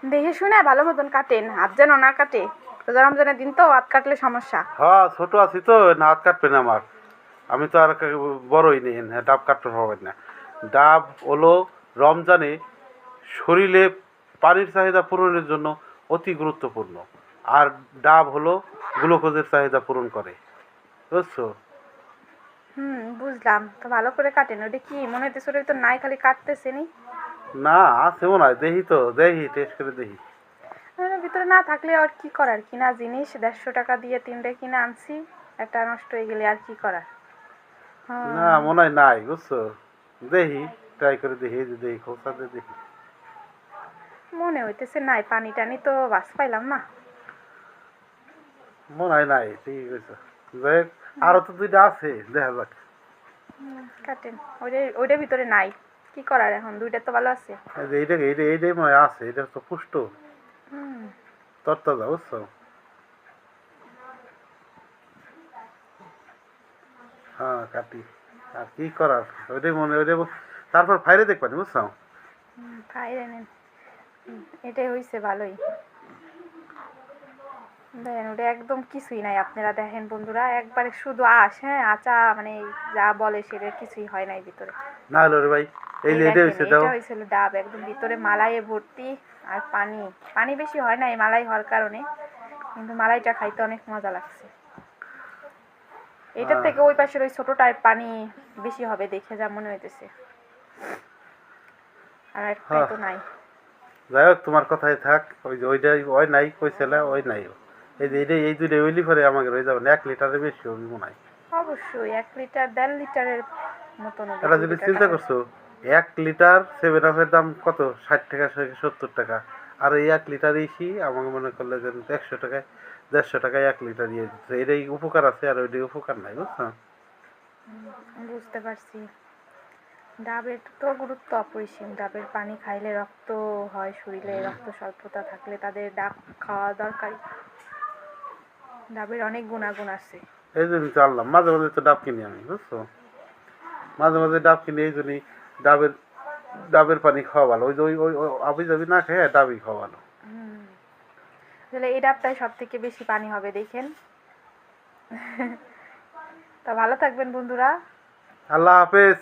দেখে শুনে ভালো মতন কাটেন, হাত যেন না কাটে। রোজা রমজানের দিন তো হাত কাটলে সমস্যা। হ্যাঁ, ছোট আছি তো, না হাত কাটবে না আমার। আমি তো আর বড়ই নেই, ডাব কাটতে পারবেন না। ডাব হলো রমজানে শরীরে পানির চাহিদা পূরণের জন্য অতি গুরুত্বপূর্ণ। আর ডাব হলো গ্লুকোজের চাহিদা পূরণ করে, বুঝছো? বুঝলাম। তো ভালো করে কাটেন। ওটা কি মনে হইতেছে ওটা তো নাই, খালি কাটতেছে নি। না, আছে মনে হয়, দেখি তো, দেখি টেস্ট করে দেখি। ভিতরে না থাকলে আর কি করার, কিনা জিনিস 150 টাকা দিয়ে 3টে কিনে আনছি, একটা নষ্ট হয়ে গেলে আর কি করার। না, হুম, মনে হয় নাই, বুঝছো? দেখি, ট্রাই করে দেখি, এই যে দেখি, খোঁচাতে দেখি। মনে হইতেছে নাই, পানি টানি তো বাস পাইলাম না। মনে হয় নাই, ঠিকই কইছো। যাই হোক, আরো তো দুইটা আছে, দেখা যাক। কাটেন। ওইটার ভিতরে নাই, কি করার এখন, দুইটা তো ভালো আছে। এই যে এইটাই মনে হয় আছে, এটা তো পুষ্ট, হুম, তরতাজা, বুঝছো? হ্যাঁ, কাটি। আর কি করার, ওইটাই তারপর ফাইরে দেখবানি, বুঝছো? খাইয়ে নেন। এটাই হইছে ভালোই। দেখেন ওটা একদম কিছুই নাই, আপনারা দেখেন বন্ধুরা, একবারে শুধু আঁশ, হ্যাঁ আচা, মানে যা বলে সেটা কিছুই হয় নাই ভিতরে। না হলো রে ভাই, এই এই যে এটা দেখেন হয়েছে, দাও। এটা হয়েছিল ডাব, একদম ভিতরে মালাইয়ে ভর্তি। আর পানি, পানি বেশি হয় নাই মালাই হওয়ার কারণে, কিন্তু মালাইটা খাইতে অনেক মজা লাগছে। এটার হ্যাঁ, থেকে ওই পাশের ওই ছোটটায় পানি বেশি হবে দেখে যা মনে হইতেছে, আর একটাই হ্যাঁ, তো নাই। যাই হোক, তোমার কথাই থাক। ওই যে ওইটাই, ওই নাই কইছিল, ওই নাই। এই যে এই দুইটা ওইলি পরে আমাকে রয়ে যাবে না, 1 লিটারের বেশি হবে মনে হয়। অবশ্যই 1 লিটার 1.5 লিটারের মতন হবে, এটা 2 যদি লিটার চিন্তা ডাবের। করছো, 1 লিটার 7 আপের দাম কত, 60 টাকা 70 টাকা। আর এই 1 লিটার ইসি আমাকে মনে করলে যে 100 টাকায়, 150 টাকায় 1 লিটার ইয়ে দিচ্ছে। এটাই উপকার আছে আর ওইটাই উপকার নাই, বুঝছো? বুঝতে পারছি। ডাবের তো গুরুত্ব অপরিসীম। ডাবের পানি খাইলে রক্ত হয় শরীরে, রক্ত স্বল্পতা থাকলে তাদের ডাব খাওয়া দরকারি। ডাবের অনেক গুণাগুণ আছে। এই জন্যই তো আনলাম, মাঝে মাঝে তো ডাব কিনি আমি, বুঝছো? মাঝে মাঝে ডাব কিনি, এই জন্যই ডাবের ডাবের পানি খাওয়া ভালো। ওই যে ওই আবি যাবি না খেয়ে ডাবই খাওয়া ভালো। হুম, আসলে এই ডাবটাই সব থেকে বেশি পানি হবে দেখেন। তা ভালো থাকবেন বন্ধুরা। আল্লাহ হাফেজ।